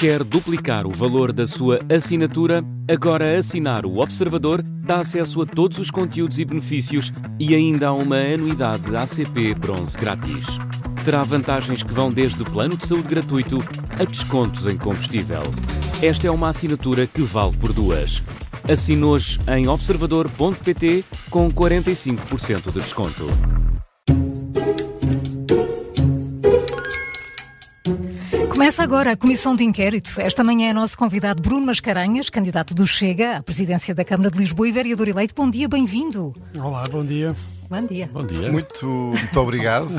Quer duplicar o valor da sua assinatura? Agora assinar o Observador dá acesso a todos os conteúdos e benefícios e ainda há uma anuidade ACP Bronze grátis. Terá vantagens que vão desde plano de saúde gratuito a descontos em combustível. Esta é uma assinatura que vale por duas. Assine hoje em observador.pt com 45% de desconto. Começa agora a Comissão de Inquérito. Esta manhã é nosso convidado Bruno Mascarenhas, candidato do Chega à presidência da Câmara de Lisboa e vereador eleito. Bom dia, bem-vindo. Olá, bom dia. Bom dia. Bom dia. Muito obrigado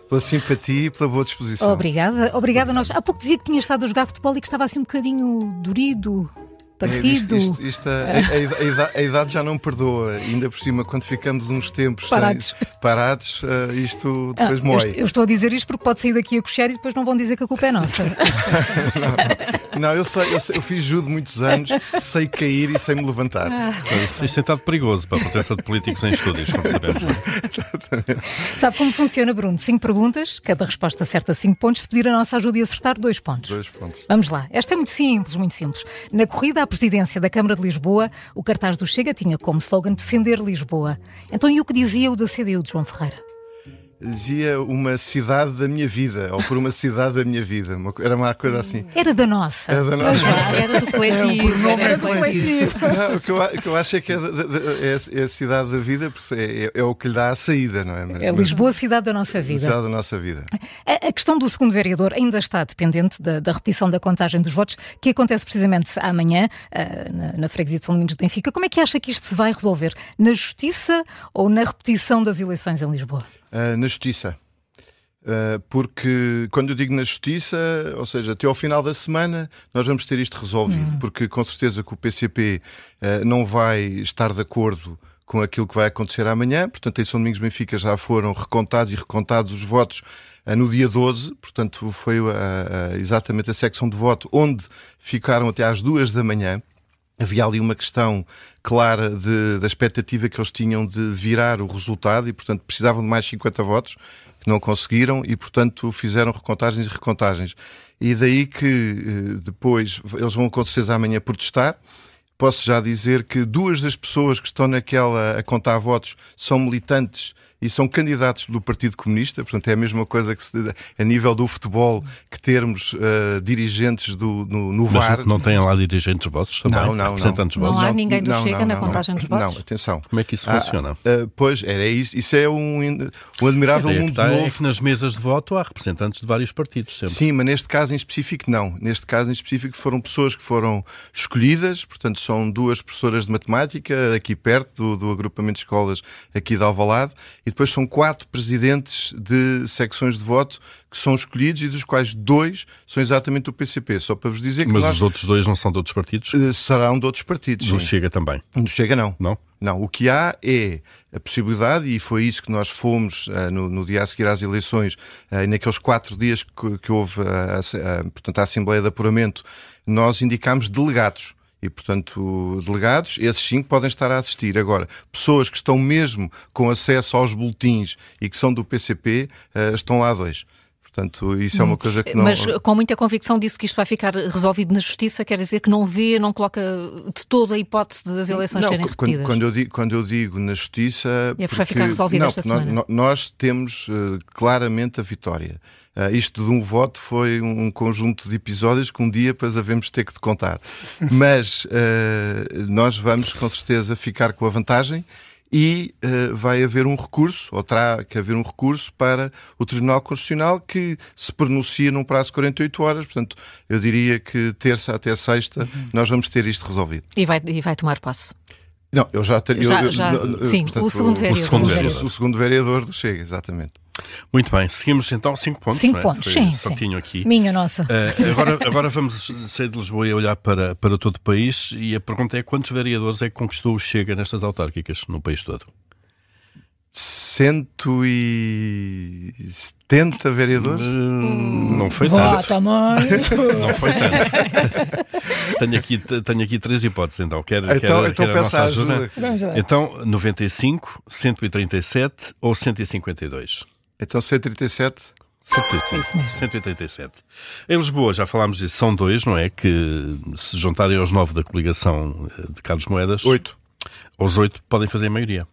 pela simpatia e pela boa disposição. Obrigada a nós. Há pouco dizia que tinha estado a jogar futebol e que estava assim um bocadinho dorido, partido. A idade já não me perdoa. Ainda por cima, quando ficamos uns tempos parados, isto depois mói. Eu estou a dizer isto porque pode sair daqui a coxer e depois não vão dizer que a culpa é nossa. Não, eu fiz judo muitos anos, sei cair e sei me levantar. Isto tem estado perigoso para a presença de políticos em estúdios, como sabemos. Sabe como funciona, Bruno? 5 perguntas, cada resposta certa 5 pontos. Se pedir a nossa ajuda e acertar, 2 pontos. 2 pontos. Vamos lá. Esta é muito simples, muito simples. Na corrida à presidência da Câmara de Lisboa, o cartaz do Chega tinha como slogan defender Lisboa. Então, e o que dizia o da CDU de João Ferreira? Dizia uma cidade da minha vida, ou por uma cidade da minha vida. Era uma coisa assim. Era da nossa. Era da nossa. Era do coletivo. Era do coletivo. Não, o que eu acho é que é a cidade da vida, porque é o que lhe dá a saída, não é? É Lisboa, cidade da nossa vida. Cidade da nossa vida. A questão do segundo vereador ainda está dependente da repetição da contagem dos votos, que acontece precisamente amanhã, na freguesia de São Domingos de Benfica. Como é que acha que isto se vai resolver? Na justiça ou na repetição das eleições em Lisboa? Na justiça. Porque quando eu digo na justiça, ou seja, até ao final da semana nós vamos ter isto resolvido, porque com certeza que o PCP não vai estar de acordo com aquilo que vai acontecer amanhã. Portanto, em São Domingos de Benfica já foram recontados os votos no dia 12, portanto foi exatamente a secção de voto onde ficaram até às 2 da manhã. Havia ali uma questão clara da expectativa que eles tinham de virar o resultado e, portanto, precisavam de mais 50 votos, que não conseguiram e, portanto, fizeram recontagens e recontagens. E daí que depois eles vão, com certeza, amanhã protestar. Posso já dizer que 2 das pessoas que estão naquela a contar votos são militantes e são candidatos do Partido Comunista, portanto é a mesma coisa que a nível do futebol que termos dirigentes no VAR. Mas não têm lá dirigentes vossos também? Não. Representantes vossos? Não há ninguém do Chega na contagem dos votos? Não, atenção. Como é que isso funciona? Pois, era isso. Isso é um admirável mundo novo. É que nas mesas de voto há representantes de vários partidos sempre. Sim, mas neste caso em específico não. Neste caso em específico foram pessoas que foram escolhidas, portanto são 2 professoras de matemática aqui perto do agrupamento de escolas aqui de Alvalade. E depois são 4 presidentes de secções de voto que são escolhidos e dos quais 2 são exatamente do PCP. Só para vos dizer que Mas os outros 2 não são de outros partidos? Serão de outros partidos. Do Chega também? Do Chega não. Não? Não, o que há é a possibilidade, e foi isso que nós fomos no dia a seguir às eleições, e naqueles 4 dias que houve portanto, a Assembleia de Apuramento, nós indicámos delegados. E, portanto, delegados, esses 5 podem estar a assistir. Agora, pessoas que estão mesmo com acesso aos boletins e que são do PCP, estão lá 2. Portanto, isso é uma coisa que não... Mas com muita convicção disse que isto vai ficar resolvido na Justiça, quer dizer que não coloca de toda a hipótese das eleições serem repetidas? Quando eu digo na Justiça... Vai ficar resolvido esta semana? Nós temos claramente a vitória. Isto de um voto foi um conjunto de episódios que um dia depois havemos de ter que contar. Mas nós vamos com certeza ficar com a vantagem e vai haver um recurso, ou terá que haver um recurso para o Tribunal Constitucional que se pronuncia num prazo de 48 horas. Portanto, eu diria que terça até sexta nós vamos ter isto resolvido. E vai tomar posse? Não, eu já tenho... Sim, portanto, o segundo vereador. O segundo vereador do Chega, exatamente. Muito bem, seguimos então 5 pontos. 5 pontos, sim. Aqui. Minha nossa. Agora vamos sair de Lisboa e olhar para todo o país, e a pergunta é: quantos vereadores é que conquistou o Chega nestas autárquicas no país todo? 170 vereadores? Não foi tanto. Não foi tanto. Tenho aqui 3 hipóteses, então. Quer peça ajuda. Então, 95, 137 ou 152? Então 137? 187. Em Lisboa, já falámos disso, são 2, não é? Que se juntarem aos 9 da coligação de Carlos Moedas... 8. Os 8 podem fazer a maioria.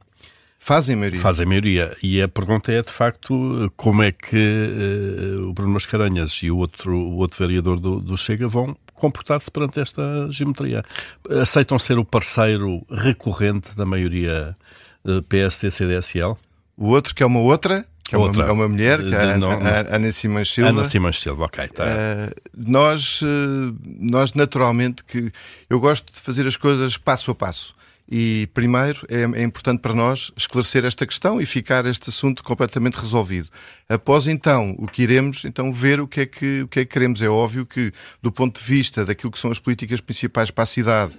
Fazem a maioria. E a pergunta é, de facto, como é que o Bruno Mascarenhas e o outro vereador do Chega vão comportar-se perante esta geometria? Aceitam ser o parceiro recorrente da maioria PSD-CDSL? O outro, que é uma outra... É uma mulher, que é a Ana Simões Silva. Ana Simões Silva, ok. Tá. Nós, naturalmente, que eu gosto de fazer as coisas passo a passo. E, primeiro, é importante para nós esclarecer esta questão e ficar este assunto completamente resolvido. Após, então, o que iremos, então, ver o que é que queremos. É óbvio que, do ponto de vista daquilo que são as políticas principais para a cidade,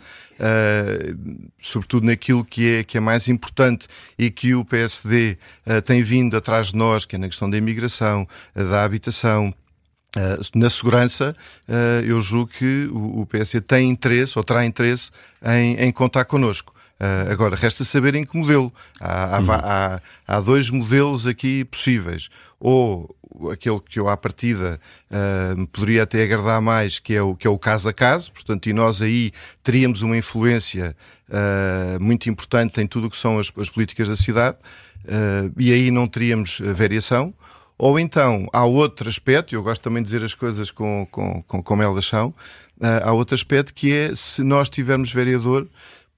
sobretudo naquilo que é mais importante e que o PSD tem vindo atrás de nós, que é na questão da imigração, da habitação, na segurança, eu julgo que o PSD tem interesse, ou terá interesse, em contar connosco. Agora, resta saber em que modelo. Há 2 modelos aqui possíveis. Ou aquele que eu, à partida, me poderia até agradar mais, que é o caso a caso, portanto, e nós aí teríamos uma influência muito importante em tudo o que são as políticas da cidade, e aí não teríamos variação. Ou então, há outro aspecto, eu gosto também de dizer as coisas como elas são, há outro aspecto que é, se nós tivermos vereador,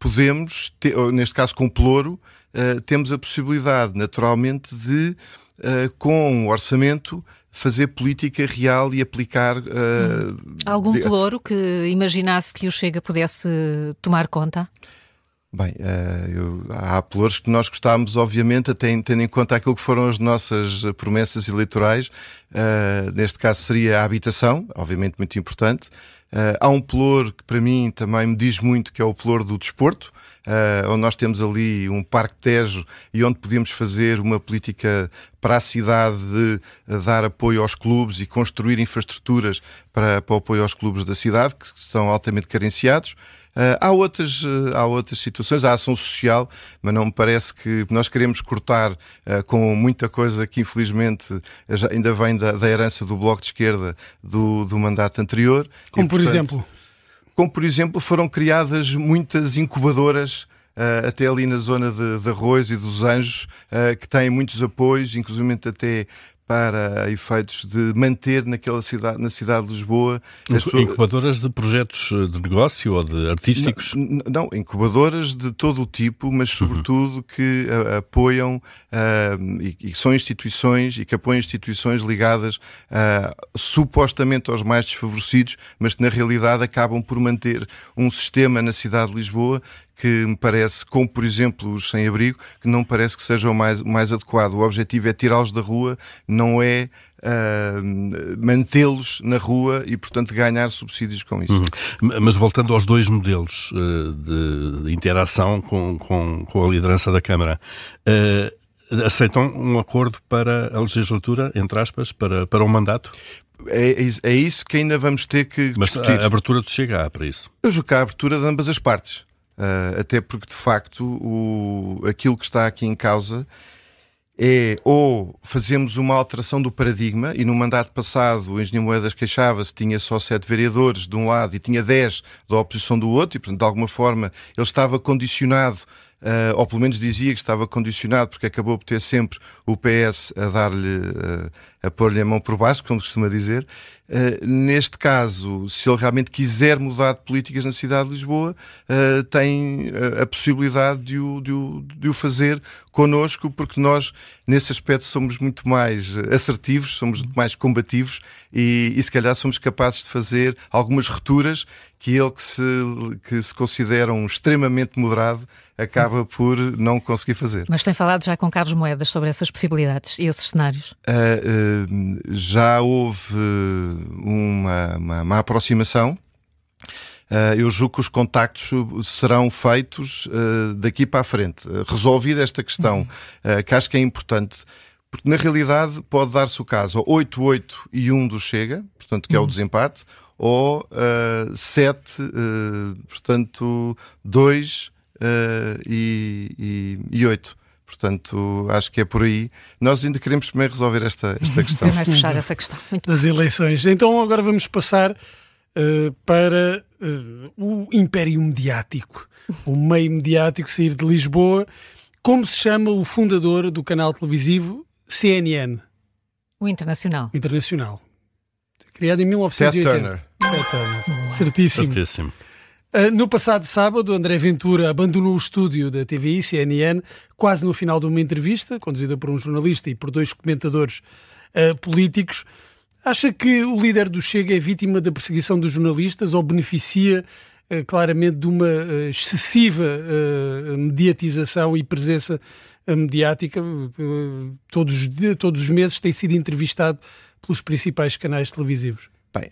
podemos, neste caso com Pelouro, temos a possibilidade, naturalmente, de, com o orçamento, fazer política real e aplicar... Algum Pelouro que imaginasse que o Chega pudesse tomar conta? Bem, há pelouros que nós gostávamos, obviamente, até tendo em conta aquilo que foram as nossas promessas eleitorais. Neste caso seria a habitação, obviamente muito importante. Há um pelouro que para mim também me diz muito, que é o pelouro do desporto, onde nós temos ali um Parque Tejo e onde podemos fazer uma política para a cidade de dar apoio aos clubes e construir infraestruturas para o apoio aos clubes da cidade, que estão altamente carenciados. Há outras situações, a ação social, mas não me parece que nós queremos cortar com muita coisa que infelizmente ainda vem da herança do Bloco de Esquerda do mandato anterior. Como por exemplo? Como por exemplo foram criadas muitas incubadoras até ali na zona de Arroios e dos Anjos, que têm muitos apoios, inclusive até para efeitos de manter na cidade de Lisboa... Incubadoras de projetos de negócio ou de artísticos? Não, incubadoras de todo o tipo, mas sobretudo que apoiam e são instituições e que apoiam instituições ligadas supostamente aos mais desfavorecidos, mas que na realidade acabam por manter um sistema na cidade de Lisboa que me parece, como por exemplo os sem-abrigo, que não parece que seja o mais adequado. O objetivo é tirá-los da rua, não é mantê-los na rua e, portanto, ganhar subsídios com isso. Mas voltando aos 2 modelos de interação com a liderança da Câmara, aceitam um acordo para a legislatura, entre aspas, para um mandato? É isso que ainda vamos ter que discutir. Mas a abertura de Chega há para isso? Eu julgo que há a abertura de ambas as partes. Até porque, de facto, aquilo que está aqui em causa é ou fazemos uma alteração do paradigma, e no mandato passado o engenheiro Moedas queixava-se, tinha só 7 vereadores de um lado e tinha 10 da oposição do outro, e portanto de alguma forma ele estava condicionado, ou pelo menos dizia que estava condicionado, porque acabou por ter sempre o PS a dar-lhe, a pôr-lhe a mão por baixo, como costuma dizer. Neste caso, se ele realmente quiser mudar de políticas na cidade de Lisboa, tem a possibilidade de o fazer connosco, porque nós, nesse aspecto, somos muito mais assertivos, somos muito mais combativos e se calhar somos capazes de fazer algumas rupturas que ele, que se considera um extremamente moderado, acaba por não conseguir fazer. Mas tem falado já com Carlos Moedas sobre essas possibilidades e esses cenários? Já houve uma aproximação. Eu julgo que os contactos serão feitos daqui para a frente. Resolvida esta questão, que acho que é importante, porque na realidade pode dar-se o caso 8-8 e 1 do Chega, portanto que é o desempate, ou 7, portanto 2 e 8. Portanto, acho que é por aí. Nós ainda queremos primeiro resolver esta questão. Primeiro fechar essa questão. Muito das eleições. Então agora vamos passar para o império mediático, o meio mediático, sair de Lisboa. Como se chama o fundador do canal televisivo CNN? O Internacional. Internacional. Criado em 1980. Ted Turner. Certíssimo. No passado sábado, André Ventura abandonou o estúdio da TVI, CNN, quase no final de uma entrevista, conduzida por um jornalista e por 2 comentadores políticos. Acha que o líder do Chega é vítima da perseguição dos jornalistas ou beneficia claramente de uma excessiva mediatização e presença mediática? Todos os meses tem sido entrevistado pelos principais canais televisivos. Bem,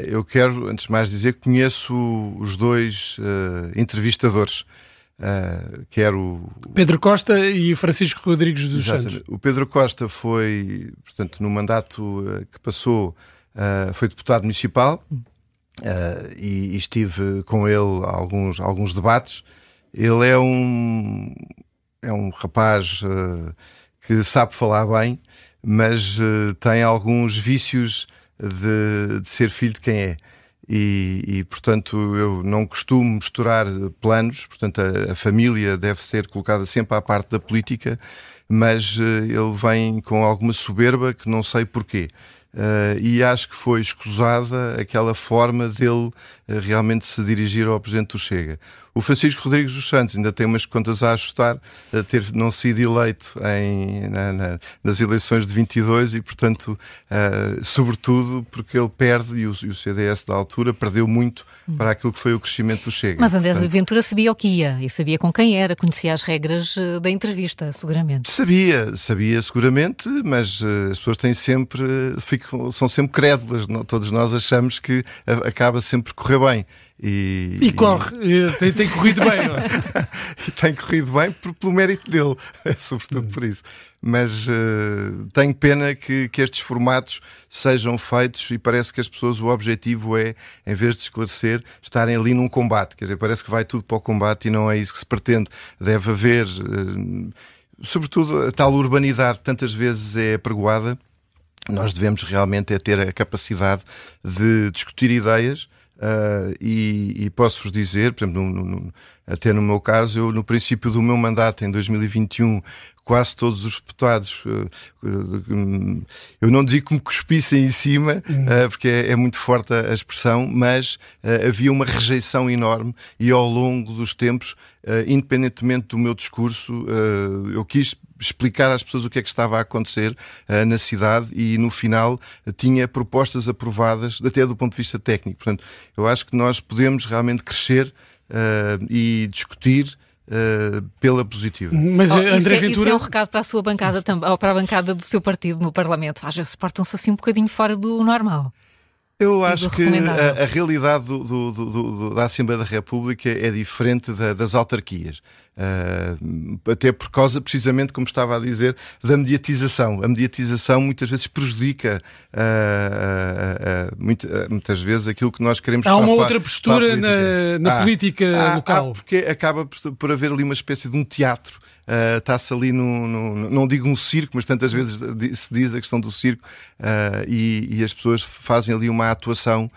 eu quero, antes de mais, dizer que conheço os 2 entrevistadores. Quero... Pedro Costa e Francisco Rodrigues dos Santos. O Pedro Costa foi, portanto, no mandato que passou, foi deputado municipal e estive com ele alguns debates. Ele é um rapaz que sabe falar bem, mas tem alguns vícios de ser filho de quem é. E, portanto, eu não costumo misturar planos. Portanto, a família deve ser colocada sempre à parte da política, mas ele vem com alguma soberba que não sei porquê. E acho que foi escusada aquela forma dele realmente se dirigir ao Presidente do Chega. O Francisco Rodrigues dos Santos ainda tem umas contas a ajustar, a ter não sido eleito nas eleições de 22 e, portanto, sobretudo porque ele perde, e o CDS da altura perdeu muito para aquilo que foi o crescimento do Chega. Mas André Ventura sabia o que ia e sabia com quem era, conhecia as regras da entrevista, seguramente. Sabia seguramente, mas as pessoas têm sempre, são sempre crédulas. Todos nós achamos que acaba sempre por correr bem. E corre, tem corrido bem, não é? Tem corrido bem pelo mérito dele, sobretudo por isso. Mas tenho pena que estes formatos sejam feitos e parece que as pessoas, o objetivo é, em vez de esclarecer, estarem ali num combate. Quer dizer, parece que vai tudo para o combate e não é isso que se pretende. Deve haver, sobretudo, a tal urbanidade que tantas vezes é apregoada. Nós devemos realmente ter a capacidade de discutir ideias. E posso-vos dizer, por exemplo, até no meu caso, eu no princípio do meu mandato, em 2021, quase todos os deputados, eu não digo que me cuspissem em cima, porque é muito forte a expressão, mas havia uma rejeição enorme e ao longo dos tempos, independentemente do meu discurso, eu quis explicar às pessoas o que é que estava a acontecer na cidade e no final tinha propostas aprovadas até do ponto de vista técnico. Portanto, eu acho que nós podemos realmente crescer e discutir pela positiva. Mas André Ventura... Isso é um recado para a sua bancada também, ou para a bancada do seu partido no Parlamento. Às vezes portam-se assim um bocadinho fora do normal. Eu acho que a realidade da Assembleia da República é diferente das autarquias. Até por causa, precisamente, como estava a dizer, da mediatização. A mediatização muitas vezes prejudica muitas vezes aquilo que nós queremos. Há uma outra postura na política local. Porque acaba por haver ali uma espécie de um teatro. Está-se ali não digo um circo, mas tantas vezes se diz a questão do circo, e as pessoas fazem ali uma atuação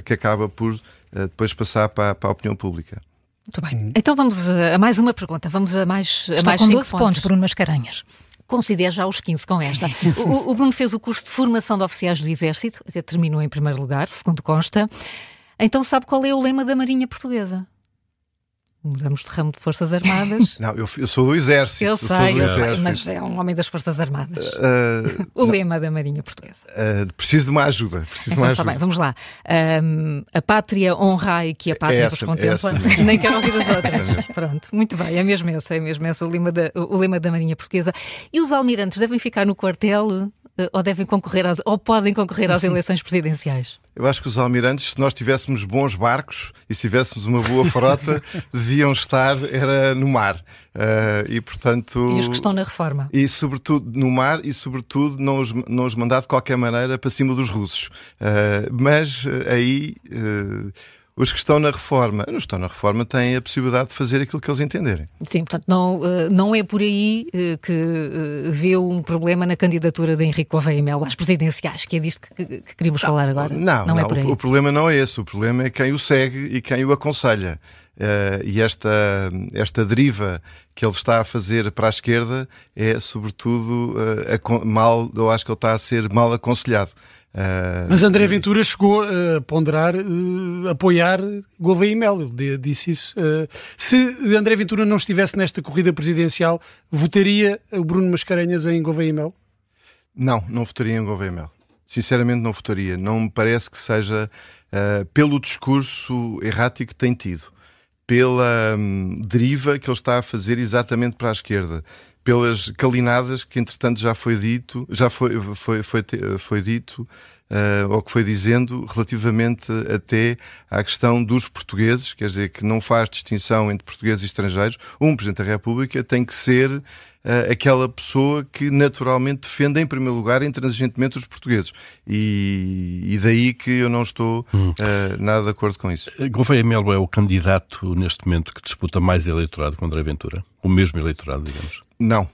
que acaba por depois passar para a opinião pública. Muito bem. Então vamos a mais uma pergunta. Vamos a mais Está mais com 5 12 pontos, Bruno Mascarenhas. Considero já os 15 com esta. O Bruno fez o curso de formação de oficiais do Exército, até terminou em primeiro lugar, segundo consta. Então sabe qual é o lema da Marinha Portuguesa? Mudamos de ramo de Forças Armadas. Não, eu sou do Exército. Eu sei, mas é um homem das Forças Armadas. O lema da Marinha Portuguesa. Preciso de uma ajuda. Está bem, vamos lá. A pátria honrai que a pátria vos contempla. Nem quero ouvir as outras. Pronto, muito bem, é mesmo esse o lema da Marinha Portuguesa. E os almirantes devem ficar no quartel ou podem concorrer às eleições presidenciais? Eu acho que os almirantes, se nós tivéssemos bons barcos e se tivéssemos uma boa frota, deviam estar no mar. E, portanto... E os que estão na reforma. E, sobretudo, no mar e, sobretudo, não os mandar de qualquer maneira para cima dos russos. Mas aí... Os que estão na reforma, têm a possibilidade de fazer aquilo que eles entenderem. Sim, portanto, não é por aí que vê um problema na candidatura de Henrique Gouveia e Melo às presidenciais, que é disto que queríamos falar agora. Não é por aí. O problema não é esse. O problema é quem o segue e quem o aconselha. E esta deriva que ele está a fazer para a esquerda é, sobretudo, eu acho que ele está a ser mal aconselhado. Mas André Ventura chegou a ponderar apoiar Gouveia e Melo, ele disse isso. Se André Ventura não estivesse nesta corrida presidencial, votaria o Bruno Mascarenhas em Gouveia e Melo? Não votaria em Gouveia e Melo. Sinceramente não votaria. Não me parece que seja pelo discurso errático que tem tido, pela deriva que ele está a fazer exatamente para a esquerda, pelas calinadas que entretanto já foi dito, ou que foi dizendo relativamente até à questão dos portugueses, quer dizer, que não faz distinção entre portugueses e estrangeiros. Um Presidente da República tem que ser aquela pessoa que naturalmente defende em primeiro lugar intransigentemente os portugueses. E daí que eu não estou nada de acordo com isso. Gouveia e Melo é o candidato neste momento que disputa mais eleitorado com André Ventura? O mesmo eleitorado, digamos? Não.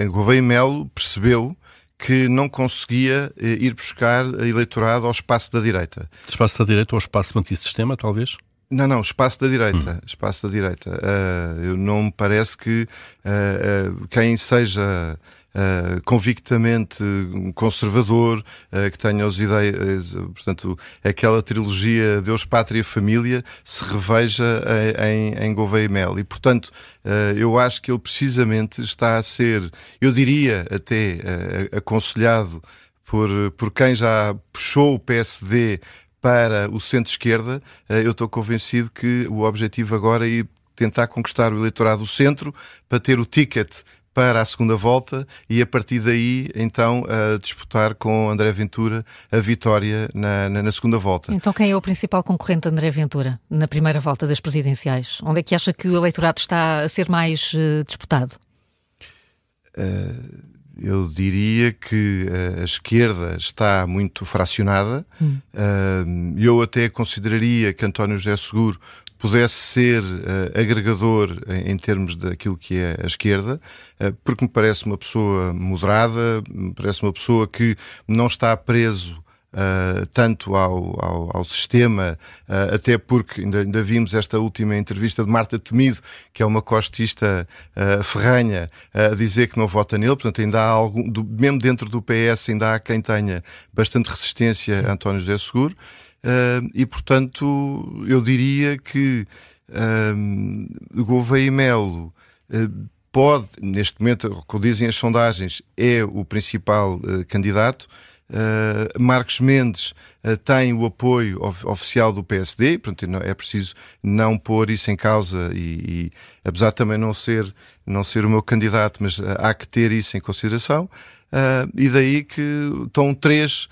Gouveia e Melo percebeu que não conseguia ir buscar eleitorado ao espaço da direita. Espaço da direita ou espaço antissistema, talvez? Não, espaço da direita. Espaço da direita. Eu não me parece que quem seja convictamente conservador, que tenha as ideias, portanto, aquela trilogia Deus, Pátria e Família, se reveja em Gouveia e Melo. E, portanto, eu acho que ele precisamente está a ser, eu diria até, aconselhado por quem já puxou o PSD para o centro-esquerda. Eu estou convencido que o objetivo agora é tentar conquistar o eleitorado do centro para ter o ticket para a segunda volta e a partir daí então disputar com André Ventura a vitória na segunda volta. Então quem é o principal concorrente de André Ventura na primeira volta das presidenciais? Onde é que acha que o eleitorado está a ser mais disputado? Eu diria que a esquerda está muito fracionada. Eu até consideraria que António José Seguro pudesse ser agregador em termos daquilo que é a esquerda, porque me parece uma pessoa moderada, me parece uma pessoa que não está preso tanto ao sistema, até porque ainda vimos esta última entrevista de Marta Temido, que é uma costista ferrenha, a dizer que não vota nele. Portanto, ainda há mesmo dentro do PS ainda há quem tenha bastante resistência a António José Seguro. E, portanto, eu diria que Gouveia e Melo pode, neste momento, como dizem as sondagens, é o principal candidato. Marcos Mendes tem o apoio oficial do PSD, portanto é preciso não pôr isso em causa e apesar de também não ser o meu candidato, mas há que ter isso em consideração, e daí que estão três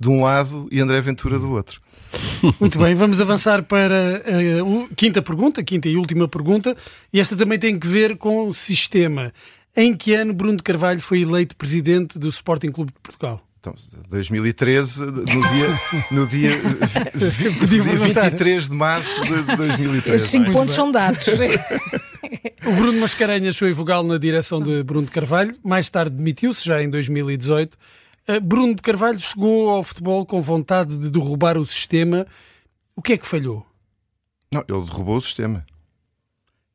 de um lado e André Ventura do outro. Muito bem, vamos avançar para a quinta e última pergunta, e esta também tem que ver com o sistema. Em que ano Bruno de Carvalho foi eleito presidente do Sporting Clube de Portugal? Então, 2013, no dia 23 de março de 2013. Os 5 pontos são dados. O Bruno Mascarenhas foi vogal na direção de Bruno de Carvalho, mais tarde demitiu-se, já em 2018. Bruno de Carvalho chegou ao futebol com vontade de derrubar o sistema. O que é que falhou? Não, ele derrubou o sistema.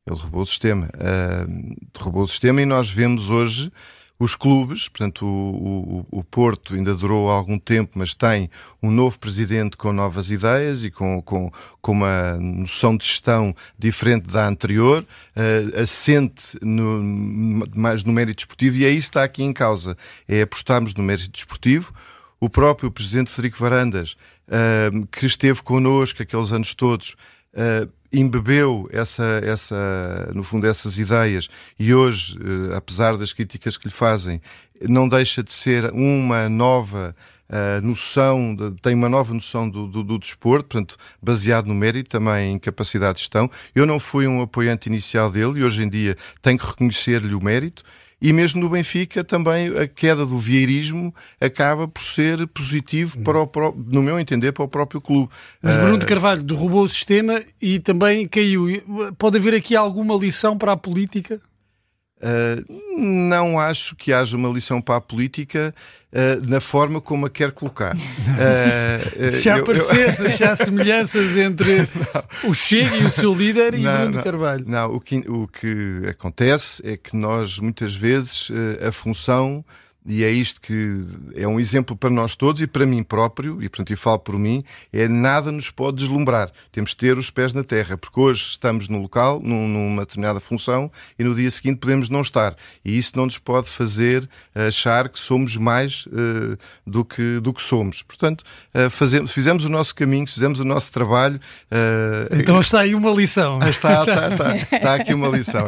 Derrubou o sistema e nós vemos hoje os clubes, portanto o Porto ainda durou algum tempo, mas tem um novo presidente com novas ideias e com uma noção de gestão diferente da anterior, assente mais no mérito desportivo, e é isso que está aqui em causa, é apostarmos no mérito desportivo. O próprio presidente Frederico Varandas, que esteve connosco aqueles anos todos, embebeu no fundo essas ideias e hoje, apesar das críticas que lhe fazem, não deixa de ser uma nova noção, tem uma nova noção do desporto, portanto, baseado no mérito, também em capacidade de gestão. Eu não fui um apoiante inicial dele e hoje em dia tenho que reconhecer-lhe o mérito e mesmo no Benfica também a queda do vieirismo acaba por ser positivo, no meu entender, para o próprio clube. Mas Bruno de Carvalho derrubou o sistema e também caiu. Pode haver aqui alguma lição para a política? Não acho que haja uma lição para a política na forma como a quer colocar. Já há semelhanças entre o Chega e o seu líder e Bruno de Carvalho. Não, o que acontece é que nós, muitas vezes, a função... E é isto que é um exemplo para nós todos e para mim próprio, e portanto eu falo por mim, nada nos pode deslumbrar. Temos de ter os pés na terra, porque hoje estamos no local, numa determinada função, e no dia seguinte podemos não estar. E isso não nos pode fazer achar que somos mais do que somos. Portanto, fizemos o nosso caminho, fizemos o nosso trabalho. Então está aí uma lição. Está aqui uma lição.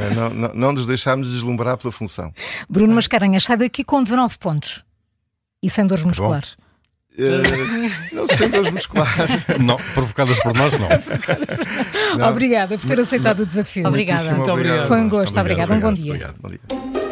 Não nos deixarmos deslumbrar pela função. Bruno Mascarenhas sai daqui com 19 pontos e sem dores musculares. Não, sem dores musculares. Não, provocadas por nós, não. Obrigada por ter aceitado o desafio. Obrigada. Muito obrigado. Foi um gosto. Obrigada. Um bom dia. Obrigado.